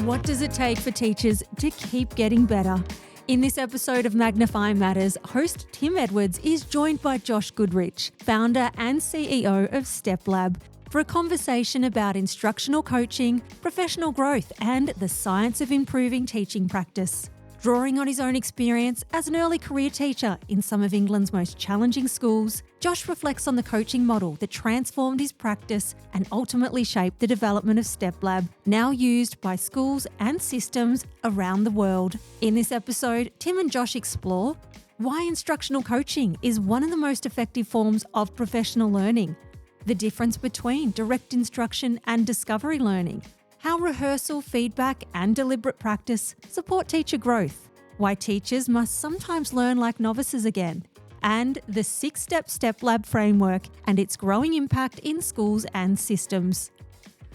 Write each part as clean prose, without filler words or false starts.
What does it take for teachers to keep getting better? In this episode of Magnify Matters, host Tim Edwards is joined by Josh Goodrich, founder and CEO of StepLab, for a conversation about instructional coaching, professional growth, and the science of improving teaching practice. Drawing on his own experience as an early career teacher in some of England's most challenging schools, Josh reflects on the coaching model that transformed his practice and ultimately shaped the development of StepLab, now used by schools and systems around the world. In this episode, Tim and Josh explore why instructional coaching is one of the most effective forms of professional learning, the difference between direct instruction and discovery learning, how rehearsal, feedback, and deliberate practice support teacher growth, why teachers must sometimes learn like novices again, and the 6-step StepLab framework and its growing impact in schools and systems.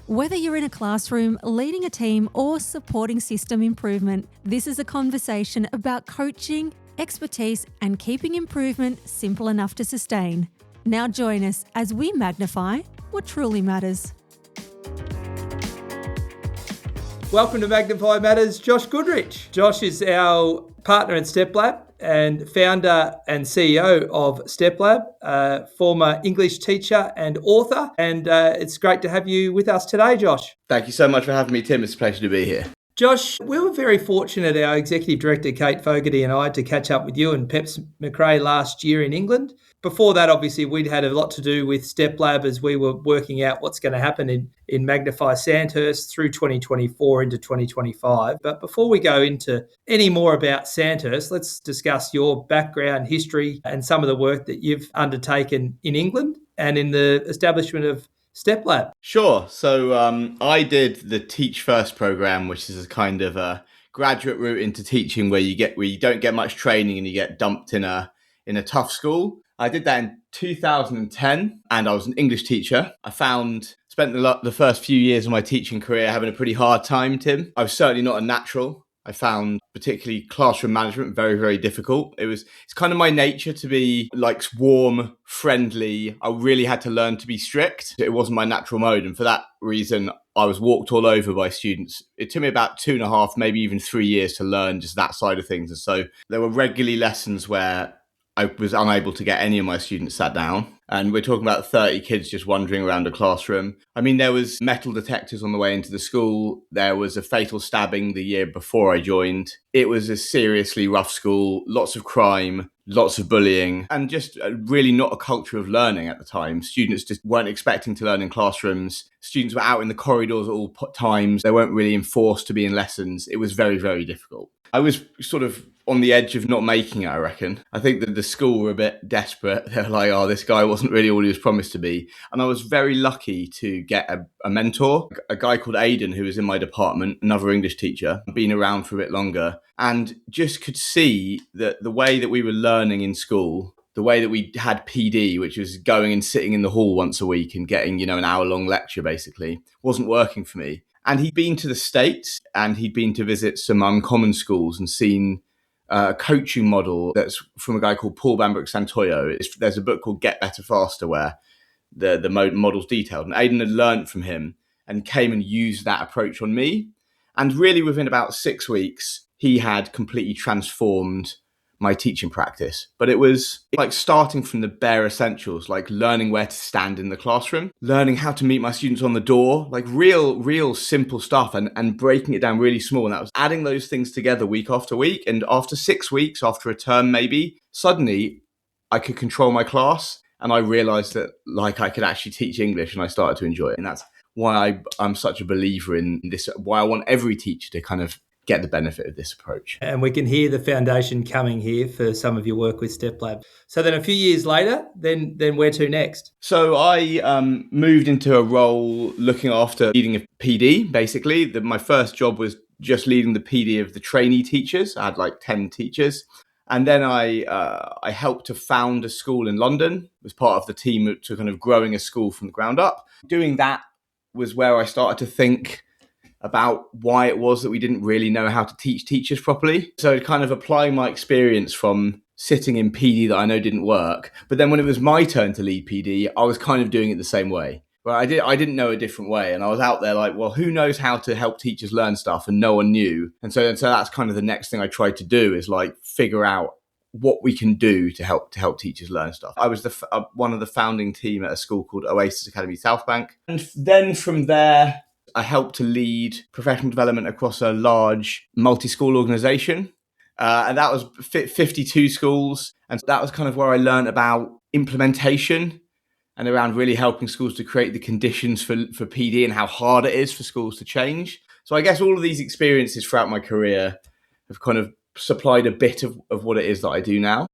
Whether you're in a classroom, leading a team, or supporting system improvement, this is a conversation about coaching, expertise, and keeping improvement simple enough to sustain. Now join us as we magnify what truly matters. Welcome to Magnify Matters, Josh Goodrich. Josh is our partner in StepLab and founder and CEO of StepLab, former English teacher and author. And it's great to have you with us today, Josh. Thank you so much for having me, Tim. It's a pleasure to be here. Josh, we were very fortunate, our executive director, Kate Fogarty, and I, to catch up with you and Peps McRae last year in England. Before that, obviously, we'd had a lot to do with StepLab as we were working out what's going to happen in Magnify Sandhurst through 2024 into 2025. But before we go into any more about Sandhurst, let's discuss your background, history, and some of the work that you've undertaken in England and in the establishment of StepLab. Sure. So I did the Teach First program, which is a kind of a graduate route into teaching where you don't get much training and you get dumped in a tough school. I did that in 2010 and I was an English teacher. I spent the first few years of my teaching career having a pretty hard time, Tim. I was certainly not a natural. I found particularly classroom management very, very difficult. It's kind of my nature to be like warm, friendly. I really had to learn to be strict. It wasn't my natural mode. And for that reason, I was walked all over by students. It took me about 2.5, maybe even 3 years to learn just that side of things. And so there were regularly lessons where I was unable to get any of my students sat down. And we're talking about 30 kids just wandering around a classroom. I mean, there was metal detectors on the way into the school. There was a fatal stabbing the year before I joined. It was a seriously rough school, lots of crime, lots of bullying, and just really not a culture of learning at the time. Students just weren't expecting to learn in classrooms. Students were out in the corridors at all times. They weren't really enforced to be in lessons. It was very, very difficult. I was sort of on the edge of not making it, I reckon. I think that the school were a bit desperate. They were like, oh, this guy wasn't really all he was promised to be. And I was very lucky to get a mentor, a guy called Aidan, who was in my department, another English teacher, been around for a bit longer, and just could see that the way that we were learning in school, the way that we had PD, which was going and sitting in the hall once a week and getting, an hour-long lecture, basically, wasn't working for me. And he'd been to the States and he'd been to visit some uncommon schools and seen a coaching model that's from a guy called Paul Bambrick Santoyo. There's a book called Get Better Faster where the model's detailed. And Aidan had learned from him and came and used that approach on me. And really within about 6 weeks, he had completely transformed my teaching practice. But it was like starting from the bare essentials, like learning where to stand in the classroom, learning how to meet my students on the door, like real simple stuff, and breaking it down really small. And that was adding those things together week after week. And after 6 weeks, after a term maybe, suddenly I could control my class. And I realized that like I could actually teach English, and I started to enjoy it. And that's why I'm such a believer in this, why I want every teacher to kind of get the benefit of this approach. And we can hear the foundation coming here for some of your work with StepLab. So then a few years later, then where to next? So I moved into a role looking after leading a PD, basically. My first job was just leading the PD of the trainee teachers. I had like 10 teachers. And then I helped to found a school in London, was part of the team to kind of growing a school from the ground up. Doing that was where I started to think about why it was that we didn't really know how to teach teachers properly. So kind of applying my experience from sitting in PD that I know didn't work. But then when it was my turn to lead PD, I was kind of doing it the same way. Well, I didn't know a different way, and I was out there like, well, who knows how to help teachers learn stuff, and no one knew. And so that's kind of the next thing I tried to do is like figure out what we can do to help teachers learn stuff. I was one of the founding team at a school called Oasis Academy Southbank, and then from there, I helped to lead professional development across a large multi-school organisation, and that was 52 schools, and that was kind of where I learned about implementation and around really helping schools to create the conditions for PD and how hard it is for schools to change. So I guess all of these experiences throughout my career have kind of supplied a bit of what it is that I do now.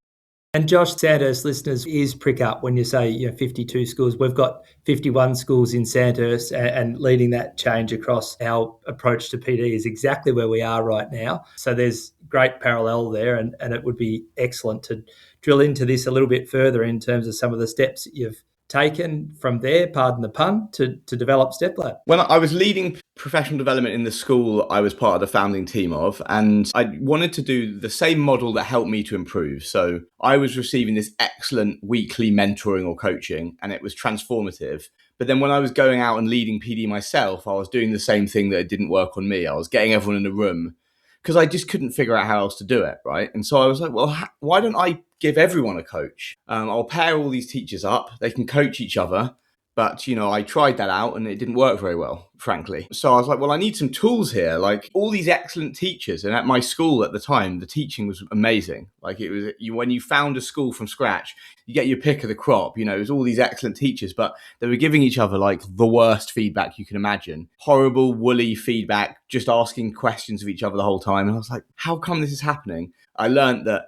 And Josh, Sandhurst listeners ears prick up when you say 52 schools. We've got 51 schools in Sandhurst, and leading that change across our approach to PD is exactly where we are right now. So there's great parallel there, and it would be excellent to drill into this a little bit further in terms of some of the steps that you've taken from there, pardon the pun, to develop StepLab. When I was leading professional development in the school I was part of the founding team of, and I wanted to do the same model that helped me to improve. So I was receiving this excellent weekly mentoring or coaching, and it was transformative. But then when I was going out and leading PD myself, I was doing the same thing that it didn't work on me. I was getting everyone in a room because I just couldn't figure out how else to do it, right? And so I was like, well, why don't I give everyone a coach? I'll pair all these teachers up. They can coach each other. But, I tried that out and it didn't work very well, frankly. So I was like, well, I need some tools here. Like all these excellent teachers. And at my school at the time, the teaching was amazing. Like it was, when you found a school from scratch, you get your pick of the crop. It was all these excellent teachers, but they were giving each other like the worst feedback you can imagine. Horrible, woolly feedback, just asking questions of each other the whole time. And I was like, how come this is happening? I learned that,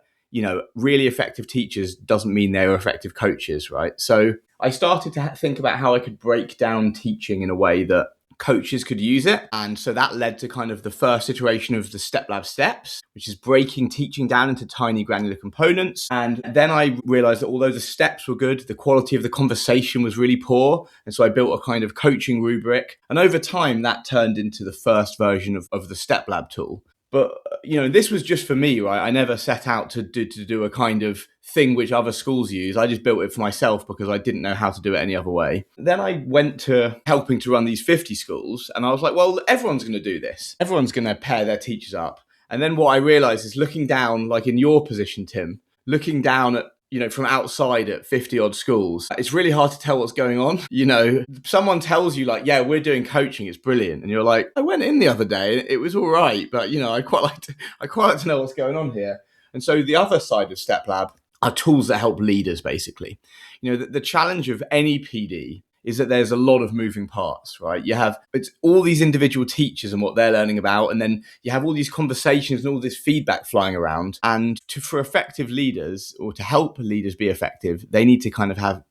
really effective teachers doesn't mean they're effective coaches, right? So I started to think about how I could break down teaching in a way that coaches could use it. And so that led to kind of the first iteration of the StepLab steps, which is breaking teaching down into tiny granular components. And then I realized that although the steps were good, the quality of the conversation was really poor. And so I built a kind of coaching rubric. And over time, that turned into the first version of the StepLab tool. But, this was just for me, right? I never set out to do a kind of thing which other schools use. I just built it for myself because I didn't know how to do it any other way. Then I went to helping to run these 50 schools, and I was like, well, everyone's going to do this. Everyone's going to pair their teachers up. And then what I realized is looking down, like in your position, Tim, looking down at, from outside at 50 odd schools, it's really hard to tell what's going on. Someone tells you like, yeah, we're doing coaching. It's brilliant. And you're like, I went in the other day and it was all right. But, I quite like to know what's going on here. And so the other side of StepLab are tools that help leaders, basically. The challenge of any PD is that there's a lot of moving parts, right? It's all these individual teachers and what they're learning about, and then you have all these conversations and all this feedback flying around. And for effective leaders, or to help leaders be effective, they need to kind of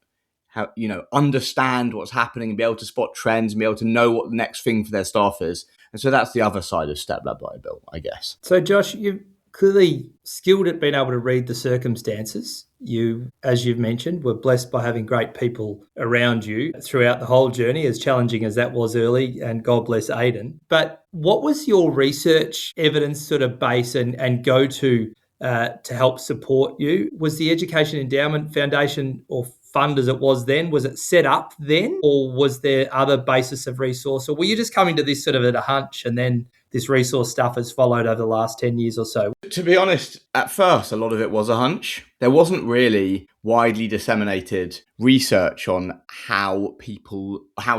understand what's happening and be able to spot trends and be able to know what the next thing for their staff is. And so that's the other side of StepLab that I built, I guess. So Josh, you've clearly skilled at being able to read the circumstances. You, as you've mentioned, were blessed by having great people around you throughout the whole journey, as challenging as that was early, and God bless Aidan. But what was your research evidence sort of base and go-to to help support you? Was the Education Endowment Foundation, or fund as it was then, was it set up then, or was there other basis of resource, or were you just coming to this sort of at a hunch and then this resource stuff has followed over the last 10 years or so? To be honest, at first, a lot of it was a hunch. There wasn't really widely disseminated research on how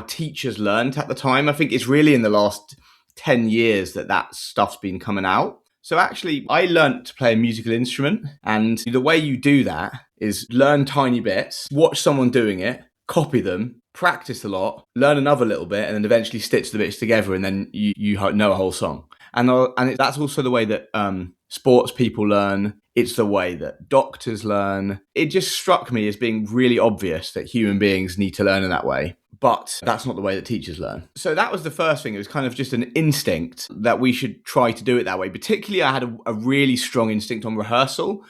teachers learned at the time. I think it's really in the last 10 years that stuff's been coming out. So actually, I learned to play a musical instrument. And the way you do that is learn tiny bits, watch someone doing it, copy them, practice a lot, learn another little bit, and then eventually stitch the bits together, and then you know a whole song. And that's also the way that sports people learn. It's the way that doctors learn. It just struck me as being really obvious that human beings need to learn in that way. But that's not the way that teachers learn. So that was the first thing. It was kind of just an instinct that we should try to do it that way. Particularly, I had a really strong instinct on rehearsal,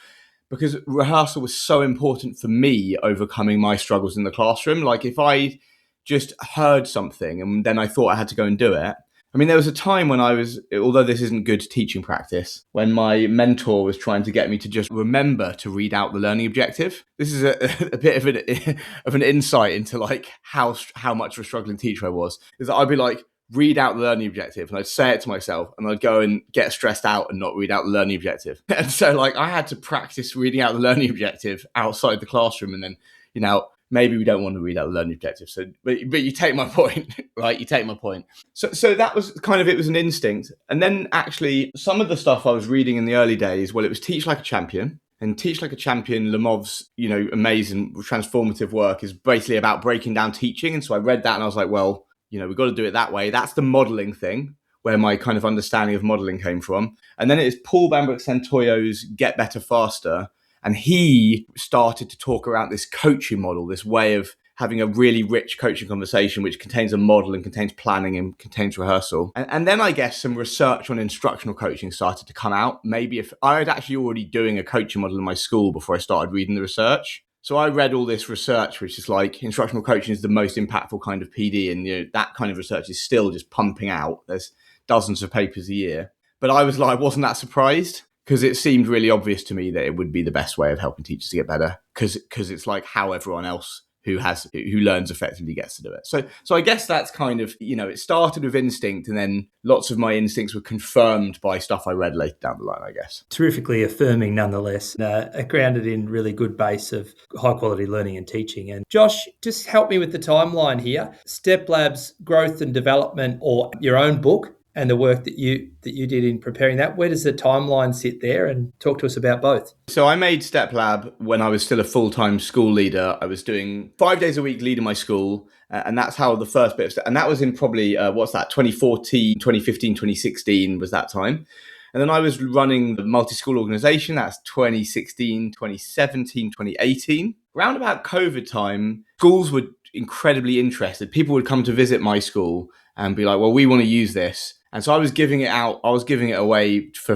because rehearsal was so important for me overcoming my struggles in the classroom. Like if I just heard something and then I thought I had to go and do it, I mean, there was a time when although this isn't good teaching practice, when my mentor was trying to get me to just remember to read out the learning objective. This is a bit of an insight into like how much of a struggling teacher I was. Is that I'd be like, read out the learning objective, and I'd say it to myself, and I'd go and get stressed out and not read out the learning objective. And so like I had to practice reading out the learning objective outside the classroom, and then, maybe we don't want to read out the learning objective. So, but you take my point, right? You take my point. So that was it was an instinct. And then actually some of the stuff I was reading in the early days, well, it was Teach Like a Champion. And Teach Like a Champion, Lemov's, amazing transformative work is basically about breaking down teaching. And so I read that and I was like, well, we've got to do it that way. That's the modeling thing, where my kind of understanding of modeling came from. And then it is Paul Bambrick-Santoyo's Get Better Faster. And he started to talk around this coaching model, this way of having a really rich coaching conversation, which contains a model and contains planning and contains rehearsal. And then I guess some research on instructional coaching started to come out. Maybe if I was actually already doing a coaching model in my school before I started reading the research. So I read all this research, which is like instructional coaching is the most impactful kind of PD. And that kind of research is still just pumping out. There's dozens of papers a year. But I wasn't that surprised, because it seemed really obvious to me that it would be the best way of helping teachers to get better, because it's like how everyone else who learns effectively gets to do it. So I guess that's kind of, it started with instinct, and then lots of my instincts were confirmed by stuff I read later down the line, I guess. Terrifically affirming nonetheless, grounded in really good base of high quality learning and teaching. And Josh, just help me with the timeline here. StepLab's growth and development, or your own book, and the work that you did in preparing that. Where does the timeline sit there? And talk to us about both. So I made StepLab when I was still a full-time school leader. I was doing 5 days a week leading my school. And that's how the first bit of, and that was in probably, 2014, 2015, 2016 was that time. And then I was running the multi-school organization. That's 2016, 2017, 2018. Around about COVID time, schools were incredibly interested. People would come to visit my school and be like, well, we want to use this. And so I was giving it out. I was giving it away for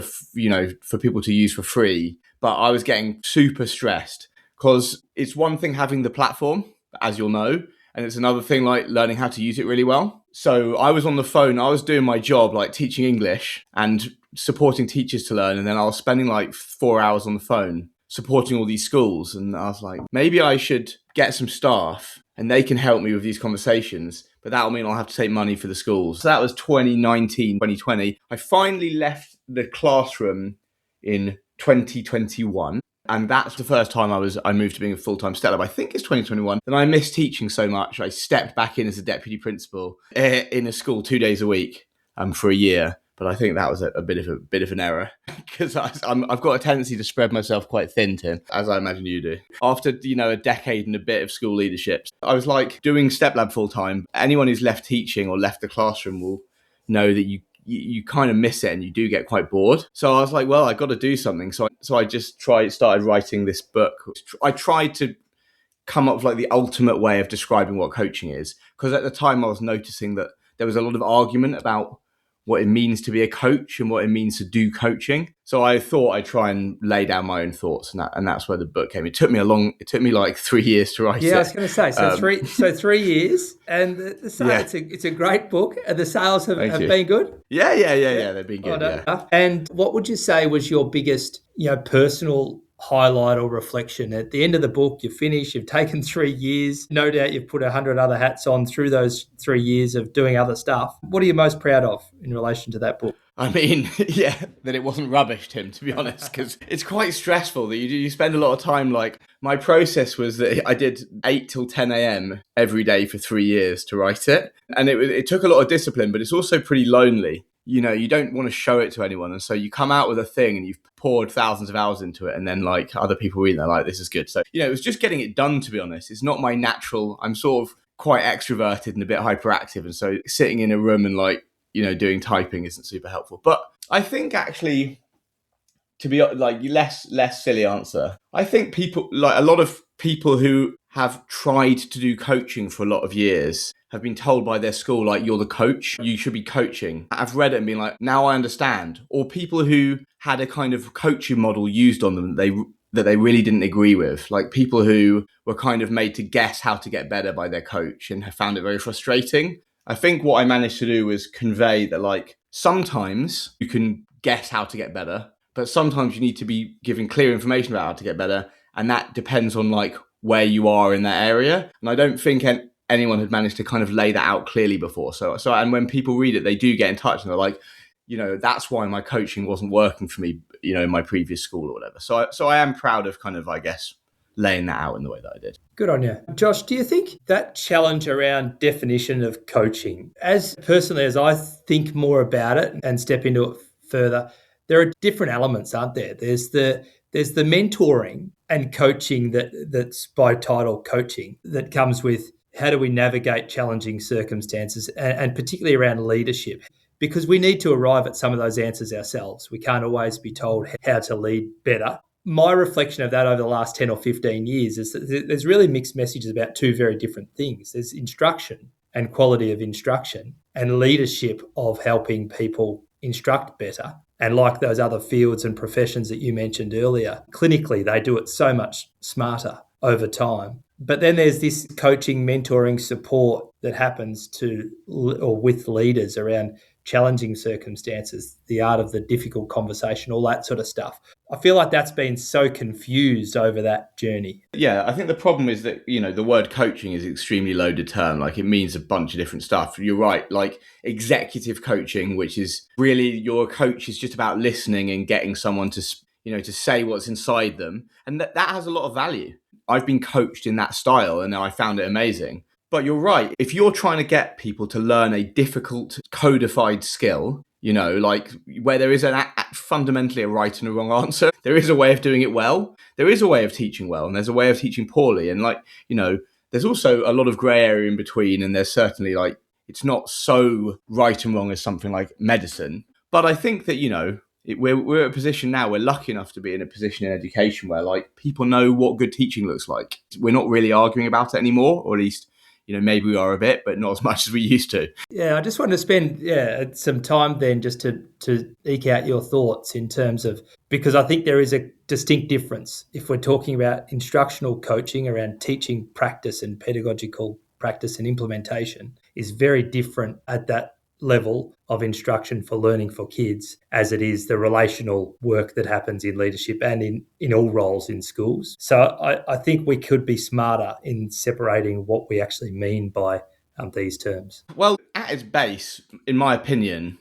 people to use for free. But I was getting super stressed, because it's one thing having the platform, as you'll know, and it's another thing like learning how to use it really well. So I was on the phone. I was doing my job, like teaching English and supporting teachers to learn. And then I was spending like 4 hours on the phone supporting all these schools. And I was like, maybe I should get some staff and they can help me with these conversations. But that'll mean I'll have to take money for the schools. So that was 2019, 2020. I finally left the classroom in 2021. And that's the first time I moved to being a full-time StepLab. I think it's 2021. And I missed teaching so much. I stepped back in as a deputy principal in a school 2 days a week for a year. But I think that was a bit of an error, because I've got a tendency to spread myself quite thin, Tim, as I imagine you do. After a decade and a bit of school leadership, I was like doing StepLab full time. Anyone who's left teaching or left the classroom will know that you kind of miss it and you do get quite bored. So I was like, well, I got to do something. So I just started writing this book. I tried to come up with like the ultimate way of describing what coaching is, because at the time I was noticing that there was a lot of argument about what it means to be a coach and what it means to do coaching. So I thought I'd try and lay down my own thoughts, and that's where the book came. It took me like 3 years to write it. Yeah, I was going to say, so 3 years, and the sales, yeah. it's a great book, and the sales have been good. Yeah, they've been good. Yeah. And what would you say was your biggest, personal highlight or reflection? At the end of the book, you've finished, you've taken 3 years. No doubt you've put 100 other hats on through those 3 years of doing other stuff. What are you most proud of in relation to that book? I mean, yeah, that it wasn't rubbish, Tim, to be honest, because it's quite stressful that you spend a lot of time. Like, my process was that I did 8 till 10 a.m. every day for 3 years to write it. And it took a lot of discipline, but it's also pretty lonely. You don't want to show it to anyone. And so you come out with a thing and you've poured thousands of hours into it. And then like other people read it, they're like, this is good. So, it was just getting it done, to be honest. It's not my natural, I'm sort of quite extroverted and a bit hyperactive. And so sitting in a room and like, doing typing isn't super helpful. But I think actually, to be like less silly answer, I think people, like a lot of people who have tried to do coaching for a lot of years have been told by their school, like, you're the coach, you should be coaching. I've read it and been like, now I understand. Or people who had a kind of coaching model used on them that they really didn't agree with, like people who were kind of made to guess how to get better by their coach and have found it very frustrating. I think what I managed to do was convey that, like, sometimes you can guess how to get better, but sometimes you need to be given clear information about how to get better. And that depends on like where you are in that area. And I don't think anyone had managed to kind of lay that out clearly before. And when people read it, they do get in touch and they're like, that's why my coaching wasn't working for me, in my previous school or whatever. So I am proud of kind of, I guess, laying that out in the way that I did. Good on you. Josh, do you think that challenge around definition of coaching, as personally as I think more about it and step into it further, there are different elements, aren't there? There's the mentoring and coaching that's by title coaching that comes with how do we navigate challenging circumstances and particularly around leadership, because we need to arrive at some of those answers ourselves. We can't always be told how to lead better. My reflection of that over the last 10 or 15 years is that there's really mixed messages about two very different things. There's instruction and quality of instruction and leadership of helping people instruct better. And like those other fields and professions that you mentioned earlier, clinically, they do it so much smarter over time. But then there's this coaching, mentoring, support that happens to or with leaders around challenging circumstances, the art of the difficult conversation, all that sort of stuff. I feel like that's been so confused over that journey. Yeah, I think the problem is that, the word coaching is an extremely loaded term. Like, it means a bunch of different stuff. You're right. Like executive coaching, which is really your coach is just about listening and getting someone to, to say what's inside them. And that has a lot of value. I've been coached in that style and I found it amazing. But you're right. If you're trying to get people to learn a difficult codified skill, like where there is fundamentally a right and a wrong answer, there is a way of doing it well. There is a way of teaching well, and there's a way of teaching poorly. And there's also a lot of gray area in between. And there's certainly it's not so right and wrong as something like medicine. But I think that, we're at a position now, we're lucky enough to be in a position in education where people know what good teaching looks like. We're not really arguing about it anymore, or at least, maybe we are a bit, but not as much as we used to. Yeah, I just wanted to spend some time then just to eke out your thoughts in terms of, because I think there is a distinct difference if we're talking about instructional coaching around teaching practice and pedagogical practice and implementation is very different at that level of instruction for learning for kids as it is the relational work that happens in leadership and in all roles in schools. So I think we could be smarter in separating what we actually mean by these terms. Well, at its base, in my opinion,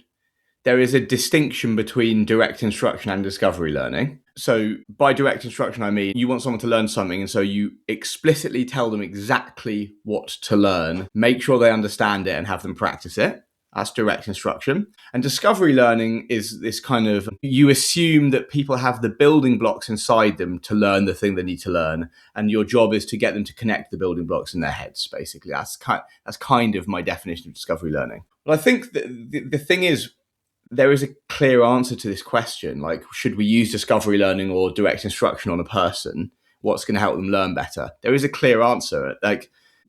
there is a distinction between direct instruction and discovery learning. So by direct instruction, I mean you want someone to learn something, and so you explicitly tell them exactly what to learn, make sure they understand it and have them practice it. That's direct instruction. And discovery learning is this kind of, you assume that people have the building blocks inside them to learn the thing they need to learn. And your job is to get them to connect the building blocks in their heads, basically. That's kind of my definition of discovery learning. But I think that the thing is, there is a clear answer to this question. Like, should we use discovery learning or direct instruction on a person? What's going to help them learn better? There is a clear answer.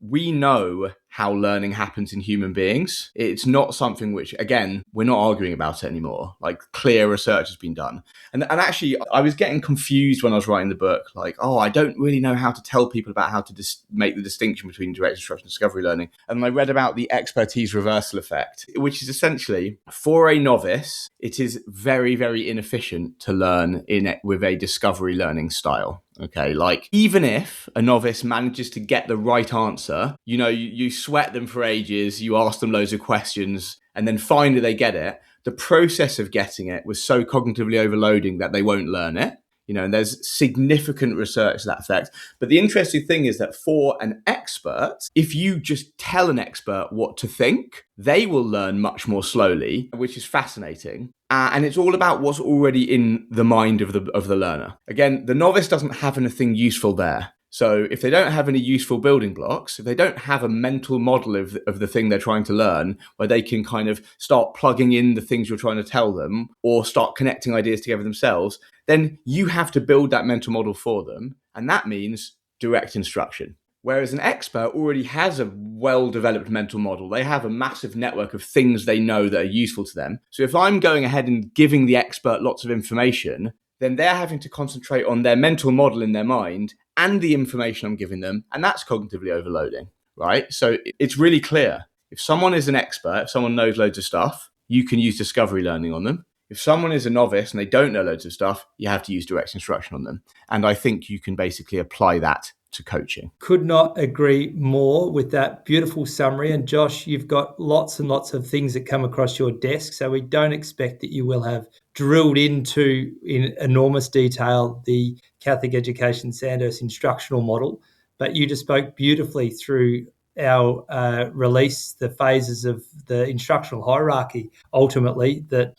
We know how learning happens in human beings. It's not something which, again, we're not arguing about it anymore. Clear research has been done. And actually, I was getting confused when I was writing the book. I don't really know how to tell people about how to make the distinction between direct instruction and discovery learning. And I read about the expertise reversal effect, which is essentially, for a novice, it is very, very inefficient to learn with a discovery learning style. Okay, even if a novice manages to get the right answer, you sweat them for ages, you ask them loads of questions, and then finally they get it. The process of getting it was so cognitively overloading that they won't learn it. And there's significant research to that effect. But the interesting thing is that for an expert, if you just tell an expert what to think, they will learn much more slowly, which is fascinating. And it's all about what's already in the mind of the learner. Again, the novice doesn't have anything useful there. So if they don't have any useful building blocks, if they don't have a mental model of the thing they're trying to learn, where they can kind of start plugging in the things you're trying to tell them or start connecting ideas together themselves, then you have to build that mental model for them. And that means direct instruction. Whereas an expert already has a well-developed mental model. They have a massive network of things they know that are useful to them. So if I'm going ahead and giving the expert lots of information, then they're having to concentrate on their mental model in their mind and the information I'm giving them. And that's cognitively overloading, right? So it's really clear. If someone is an expert, if someone knows loads of stuff, you can use discovery learning on them. If someone is a novice and they don't know loads of stuff, you have to use direct instruction on them. And I think you can basically apply that to coaching. Could not agree more with that beautiful summary. And Josh, you've got lots and lots of things that come across your desk. So we don't expect that you will have drilled into in enormous detail the Catholic Education Sandhurst instructional model, but you just spoke beautifully through our release, the phases of the instructional hierarchy, ultimately that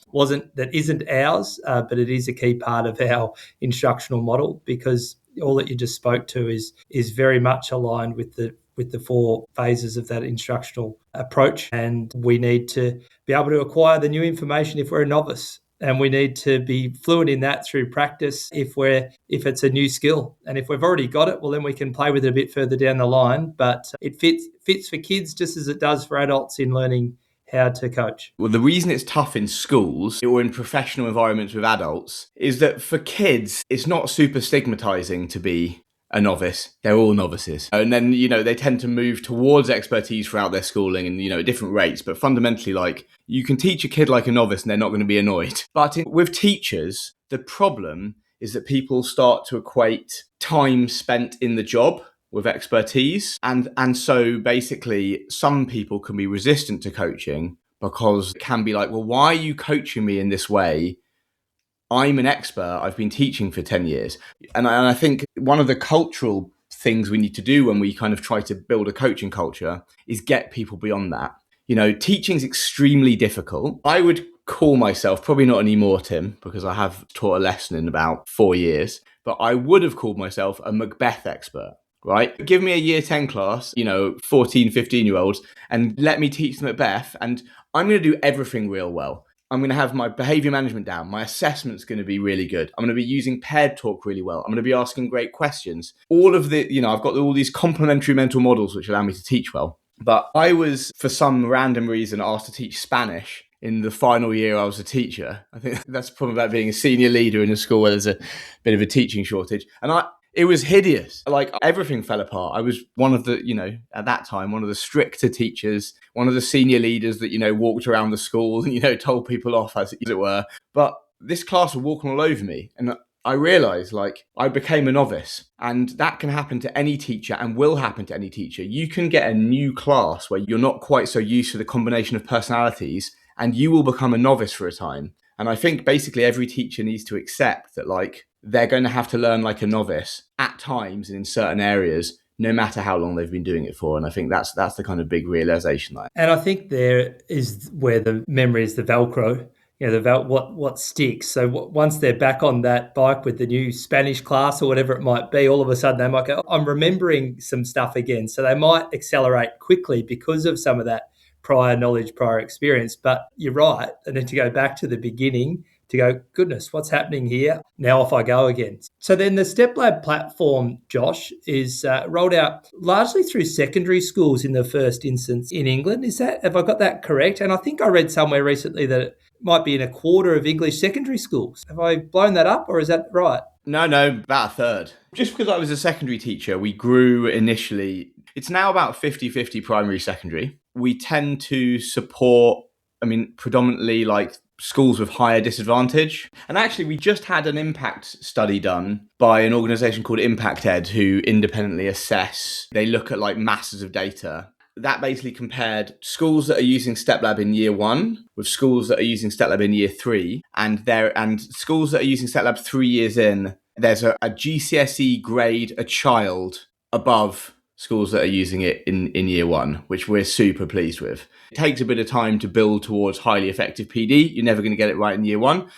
isn't ours, but it is a key part of our instructional model, because all that you just spoke to is very much aligned with the four phases of that instructional approach. And we need to be able to acquire the new information if we're a novice. And we need to be fluent in that through practice if it's a new skill. And if we've already got it, well, then we can play with it a bit further down the line. But it fits for kids just as it does for adults in learning how to coach. Well, the reason it's tough in schools or in professional environments with adults is that for kids, it's not super stigmatizing to be a novice. They're all novices. And then, they tend to move towards expertise throughout their schooling and, at different rates. But fundamentally, you can teach a kid like a novice and they're not going to be annoyed. But with teachers, the problem is that people start to equate time spent in the job with expertise. And so basically, some people can be resistant to coaching because it can be like, well, why are you coaching me in this way? I'm an expert. I've been teaching for 10 years. And I think one of the cultural things we need to do when we kind of try to build a coaching culture is get people beyond that. Teaching is extremely difficult. I would call myself, probably not anymore, Tim, because I have taught a lesson in about 4 years, but I would have called myself a Macbeth expert. Right? Give me a year 10 class, 14, 15-year-olds, and let me teach them Macbeth, and I'm going to do everything real well. I'm going to have my behavior management down. My assessment's going to be really good. I'm going to be using paired talk really well. I'm going to be asking great questions. All of the, I've got all these complementary mental models which allow me to teach well. But I was, for some random reason, asked to teach Spanish in the final year I was a teacher. I think that's probably about being a senior leader in a school where there's a bit of a teaching shortage. And it was hideous. Everything fell apart. I was one of the, at that time, one of the stricter teachers, one of the senior leaders that, walked around the school and, told people off as it were. But this class were walking all over me. And I realized I became a novice, and that can happen to any teacher and will happen to any teacher. You can get a new class where you're not quite so used to the combination of personalities, and you will become a novice for a time. And I think basically every teacher needs to accept that they're going to have to learn like a novice at times and in certain areas, no matter how long they've been doing it for. And I think that's the kind of big realization. And I think there is where the memory is the Velcro, what sticks. So once they're back on that bike with the new Spanish class or whatever it might be, all of a sudden they might go, I'm remembering some stuff again. So they might accelerate quickly because of some of that prior knowledge, prior experience. But you're right. I need to go back to the beginning to go, goodness, what's happening here? Now off I go again. So then the StepLab platform, Josh, is rolled out largely through secondary schools in the first instance in England. Have I got that correct? And I think I read somewhere recently that it might be in a quarter of English secondary schools. Have I blown that up, or is that right? No, about a third. Just because I was a secondary teacher, we grew initially. It's now about 50-50 primary, secondary. We tend to support, predominantly schools with higher disadvantage. And actually, we just had an impact study done by an organisation called Impact Ed, who independently assess. They look at masses of data. That basically compared schools that are using StepLab in year 1 with schools that are using StepLab in year 3, and schools that are using StepLab 3 years in. There's a GCSE grade a child above schools that are using it in year 1, which we're super pleased with. It takes a bit of time to build towards highly effective PD. You're never going to get it right in year 1.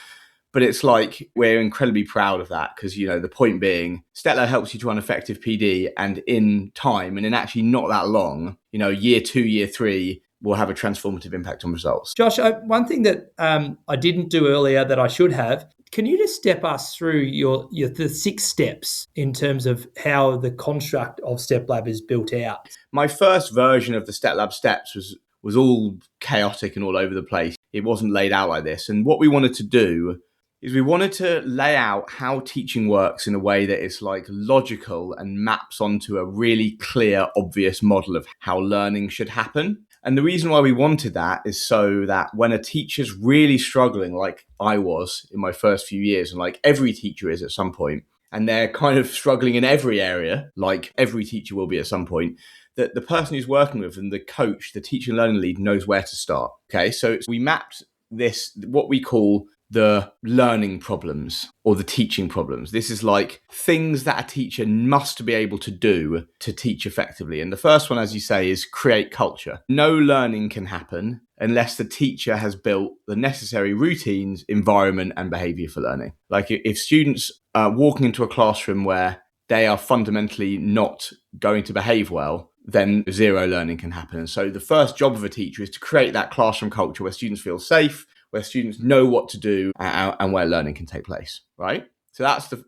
But it's we're incredibly proud of that because, the point being, StepLab helps you to run effective PD, and in time, and in actually not that long, year 2, year 3, will have a transformative impact on results. Josh, one thing that I didn't do earlier that I should have, can you just step us through the 6 steps in terms of how the construct of StepLab is built out? My first version of the StepLab steps was all chaotic and all over the place. It wasn't laid out like this. And what we wanted to do is we wanted to lay out how teaching works in a way that is logical and maps onto a really clear, obvious model of how learning should happen. And the reason why we wanted that is so that when a teacher's really struggling, like I was in my first few years, and like every teacher is at some point, and they're kind of struggling in every area, like every teacher will be at some point, that the person who's working with them, the coach, the teacher and learning lead, knows where to start. Okay, so we mapped this, what we call the learning problems or the teaching problems. This is like things that a teacher must be able to do to teach effectively. And the first one, as you say, is create culture. No learning can happen unless the teacher has built the necessary routines, environment, and behavior for learning. Like if students are walking into a classroom where they are fundamentally not going to behave well, then zero learning can happen. And so the first job of a teacher is to create that classroom culture where students feel safe, where students know what to do, and where learning can take place, right? So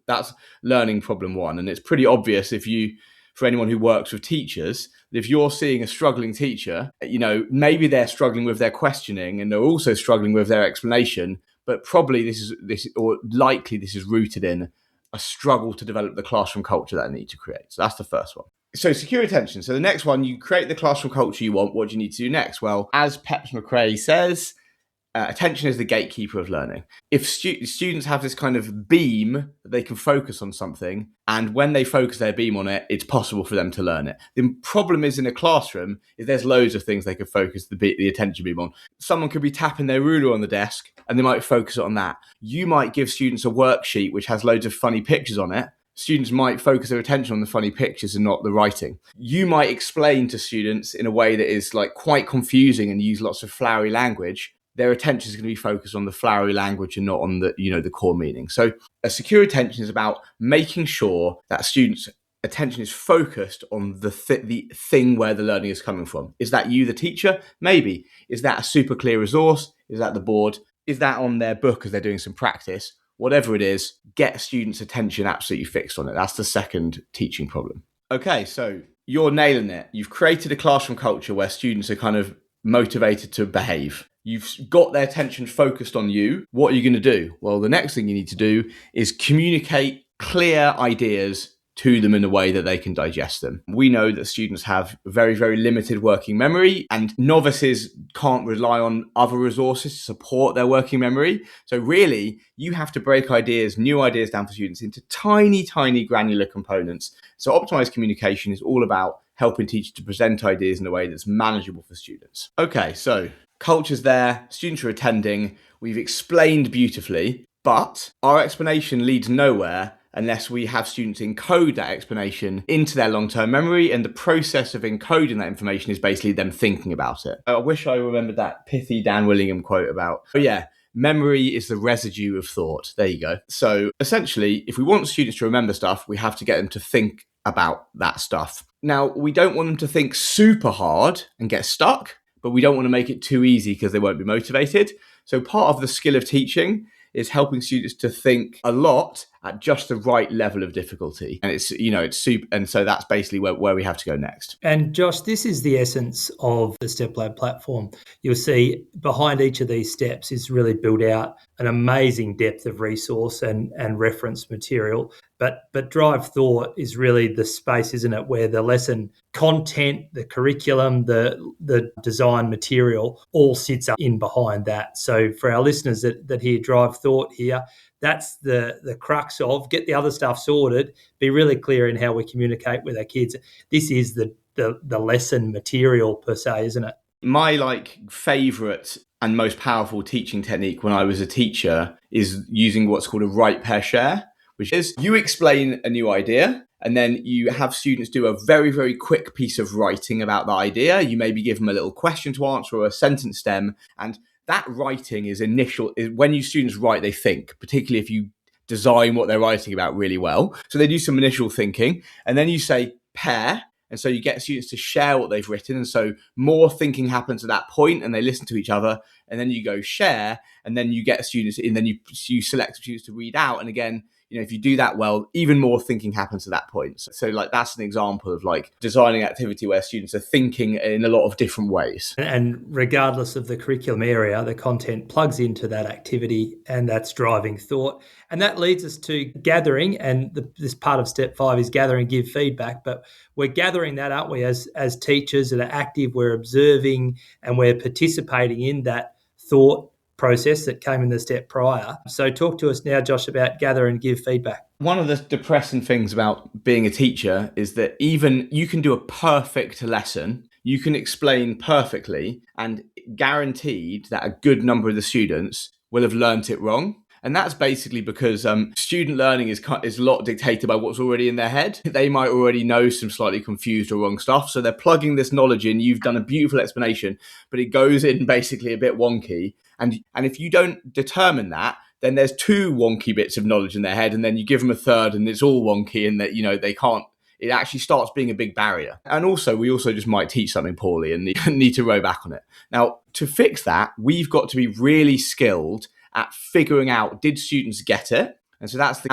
that's learning problem one. And it's pretty obvious for anyone who works with teachers, if you're seeing a struggling teacher, maybe they're struggling with their questioning and they're also struggling with their explanation, but probably this is rooted in a struggle to develop the classroom culture that I need to create. So that's the first one. So secure attention. So the next one, you create the classroom culture you want. What do you need to do next? Well, as Peps McRae says, attention is the gatekeeper of learning. If students have this kind of beam that they can focus on something, and when they focus their beam on it, it's possible for them to learn it. The problem is in a classroom is there's loads of things they could focus the attention beam on. Someone could be tapping their ruler on the desk and they might focus it on that. You might give students a worksheet which has loads of funny pictures on it. Students might focus their attention on the funny pictures and not the writing. You might explain to students in a way that is like quite confusing and use lots of flowery language. Their attention is going to be focused on the flowery language and not on the core meaning. So a secure attention is about making sure that students' attention is focused on the thing where the learning is coming from. Is that you, the teacher? Maybe. Is that a super clear resource? Is that the board? Is that on their book as they're doing some practice? Whatever it is, get students' attention absolutely fixed on it. That's the second teaching problem. Okay, so you're nailing it. You've created a classroom culture where students are kind of motivated to behave. You've got their attention focused on you. What are you going to do? Well, the next thing you need to do is communicate clear ideas to them in a way that they can digest them. We know that students have very, very limited working memory, and novices can't rely on other resources to support their working memory. So really, you have to break new ideas down for students into tiny, tiny granular components. So optimized communication is all about helping teachers to present ideas in a way that's manageable for students. Okay, so culture's there, students are attending, we've explained beautifully, but our explanation leads nowhere unless we have students encode that explanation into their long-term memory, and the process of encoding that information is basically them thinking about it. I wish I remembered that pithy Dan Willingham quote about, memory is the residue of thought. There you go. So essentially, if we want students to remember stuff, we have to get them to think about that stuff. Now, we don't want them to think super hard and get stuck, but we don't want to make it too easy because they won't be motivated. So part of the skill of teaching is helping students to think a lot at just the right level of difficulty. And it's super. And so that's basically where we have to go next. And Josh, this is the essence of the StepLab platform. You'll see behind each of these steps is really built out an amazing depth of resource and reference material. But Drive Thought is really the space, isn't it, where the lesson content, the curriculum, the design material all sits up in behind that. So for our listeners that hear Drive Thought here, that's the crux of get the other stuff sorted, be really clear in how we communicate with our kids. This is the lesson material per se, isn't it? My favorite and most powerful teaching technique when I was a teacher is using what's called a write, pair, share, which is you explain a new idea and then you have students do a very, very quick piece of writing about the idea. You maybe give them a little question to answer or a sentence stem, and that writing is when you students write, they think, particularly if you design what they're writing about really well. So they do some initial thinking and then you say pair. And so you get students to share what they've written. And so more thinking happens at that point and they listen to each other. And then you go share and then you get students and then you select students to read out. And again, if you do that well, even more thinking happens at that point. So like that's an example of like designing activity where students are thinking in a lot of different ways. And regardless of the curriculum area, the content plugs into that activity, and that's driving thought. And that leads us to gathering, and this part of step 5 is gather and give feedback. But we're gathering that, aren't we, as teachers that are active, we're observing and we're participating in that thought process that came in the step prior. So talk to us now, Josh, about gather and give feedback. One of the depressing things about being a teacher is that even you can do a perfect lesson, you can explain perfectly, and guaranteed that a good number of the students will have learnt it wrong. And that's basically because student learning is a lot dictated by what's already in their head. They might already know some slightly confused or wrong stuff. So they're plugging this knowledge in. You've done a beautiful explanation, but it goes in basically a bit wonky. And if you don't determine that, then there's 2 wonky bits of knowledge in their head, and then you give them a third and it's all wonky, and that, they can't, it actually starts being a big barrier. And also, we also just might teach something poorly and need to row back on it. Now, to fix that, we've got to be really skilled at figuring out, did students get it? And so that's the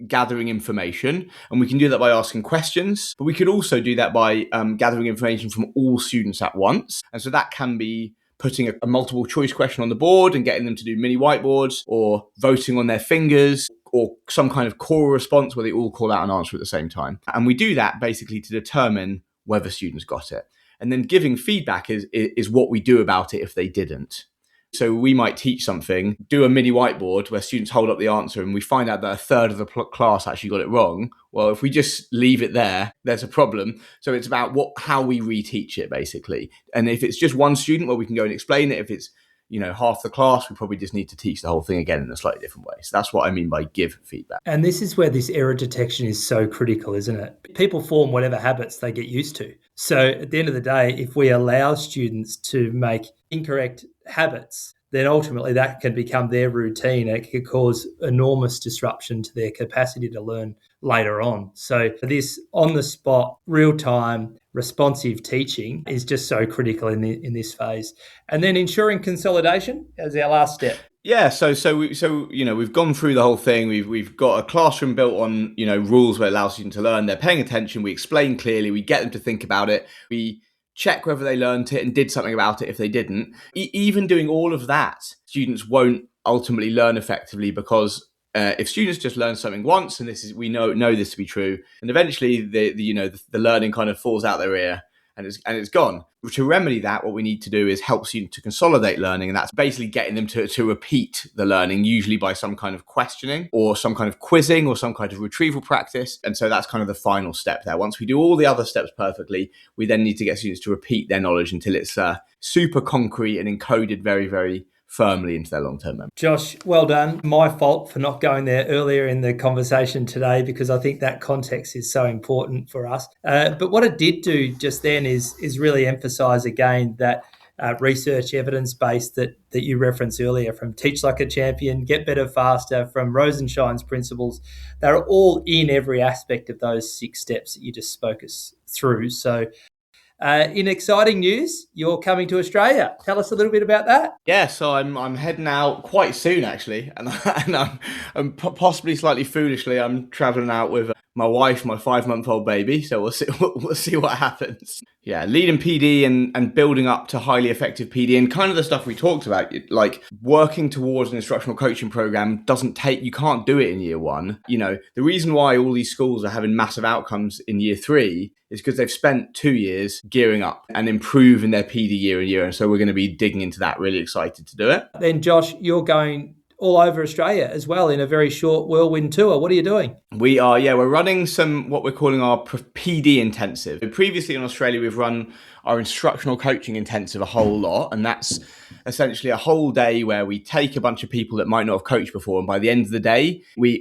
gathering information. And we can do that by asking questions, but we could also do that by gathering information from all students at once. And so that can be putting a multiple choice question on the board and getting them to do mini whiteboards, or voting on their fingers, or some kind of core response where they all call out an answer at the same time. And we do that basically to determine whether students got it. And then giving feedback is what we do about it if they didn't. So we might teach something, do a mini whiteboard where students hold up the answer, and we find out that a third of the class actually got it wrong. Well, if we just leave it there, there's a problem. So it's about how we reteach it, basically. And if it's just one student, well, we can go and explain it. If it's half the class, we probably just need to teach the whole thing again in a slightly different way. So that's what I mean by give feedback. And this is where this error detection is so critical, isn't it? People form whatever habits they get used to. So at the end of the day, if we allow students to make incorrect habits, then ultimately that can become their routine, and it could cause enormous disruption to their capacity to learn later on. So this on-the-spot, real-time, responsive teaching is just so critical in this phase. And then ensuring consolidation as our last step. Yeah, so we've gone through the whole thing. We've got a classroom built on rules where it allows students to learn. They're paying attention. We explain clearly. We get them to think about it. We check whether they learned it and did something about it if they didn't. Even doing all of that, students won't ultimately learn effectively, because if students just learn something once, and we know this to be true, and eventually the learning kind of falls out their ear and it's gone. To remedy that, what we need to do is help students to consolidate learning, and that's basically getting them to repeat the learning, usually by some kind of questioning or some kind of quizzing or some kind of retrieval practice. And so that's kind of the final step there. Once we do all the other steps perfectly, we then need to get students to repeat their knowledge until it's super concrete and encoded very, very firmly into their long-term memory. Josh, well done. My fault for not going there earlier in the conversation today, because I think that context is so important for us. But what it did do just then is really emphasise again that research evidence-based that you referenced earlier, from Teach Like a Champion, Get Better Faster, from Rosenshine's principles. They're all in every aspect of those 6 steps that you just spoke us through. So in exciting news, you're coming to Australia. Tell us a little bit about that. Yeah, so I'm heading out quite soon, actually, and I'm possibly slightly foolishly, I'm travelling out with my wife, my 5-month-old baby. So we'll see what happens. Yeah, leading PD and building up to highly effective PD, and kind of the stuff we talked about, like working towards an instructional coaching program you can't do it in year 1. The reason why all these schools are having massive outcomes in year 3 is because they've spent 2 years gearing up and improving their PD year on year. And so we're going to be digging into that, really excited to do it. Then Josh, you're going all over Australia as well in a very short whirlwind tour. What are you doing? We're running what we're calling our PD intensive. Previously in Australia, we've run our instructional coaching intensive a whole lot, and that's essentially a whole day where we take a bunch of people that might not have coached before, and by the end of the day, they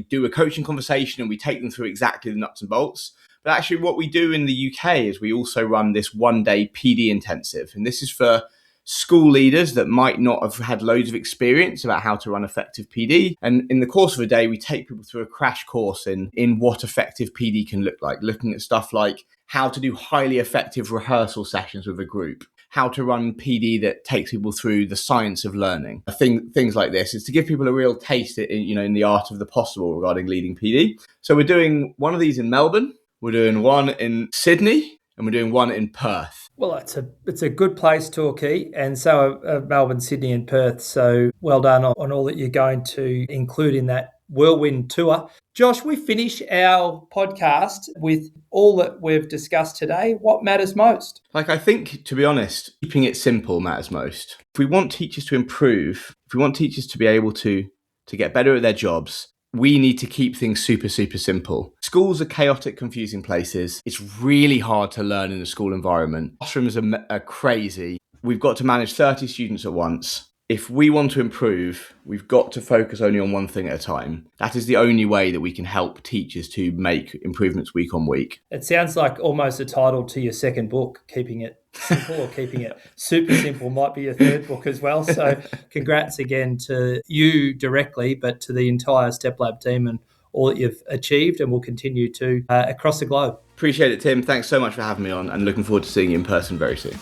do a coaching conversation, and we take them through exactly the nuts and bolts. But actually, what we do in the UK is we also run this 1-day PD intensive, and this is for school leaders that might not have had loads of experience about how to run effective PD. And in the course of a day, we take people through a crash course in what effective PD can look like, looking at stuff like how to do highly effective rehearsal sessions with a group, how to run PD that takes people through the science of learning. Things like this is to give people a real taste in the art of the possible regarding leading PD. So we're doing one of these in Melbourne, we're doing one in Sydney, and we're doing one in Perth. Well, it's a good place, Torquay, and so are Melbourne, Sydney and Perth. So well done on all that you're going to include in that whirlwind tour. Josh, we finish our podcast with all that we've discussed today. What matters most? I think, to be honest, keeping it simple matters most. If we want teachers to improve, if we want teachers to be able to get better at their jobs, we need to keep things super, super simple. Schools are chaotic, confusing places. It's really hard to learn in a school environment. Classrooms are crazy. We've got to manage 30 students at once. If we want to improve, we've got to focus only on one thing at a time. That is the only way that we can help teachers to make improvements week on week. It sounds like almost a title to your second book, Keeping It Simple or Keeping It Super Simple might be your third book as well. So congrats again to you directly, but to the entire StepLab team and all that you've achieved and will continue to across the globe. Appreciate it, Tim. Thanks so much for having me on and looking forward to seeing you in person very soon.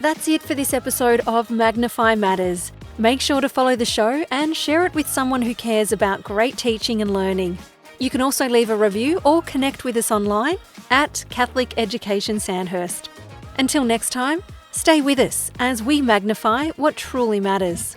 That's it for this episode of Magnify Matters. Make sure to follow the show and share it with someone who cares about great teaching and learning. You can also leave a review or connect with us online at Catholic Education Sandhurst. Until next time, stay with us as we magnify what truly matters.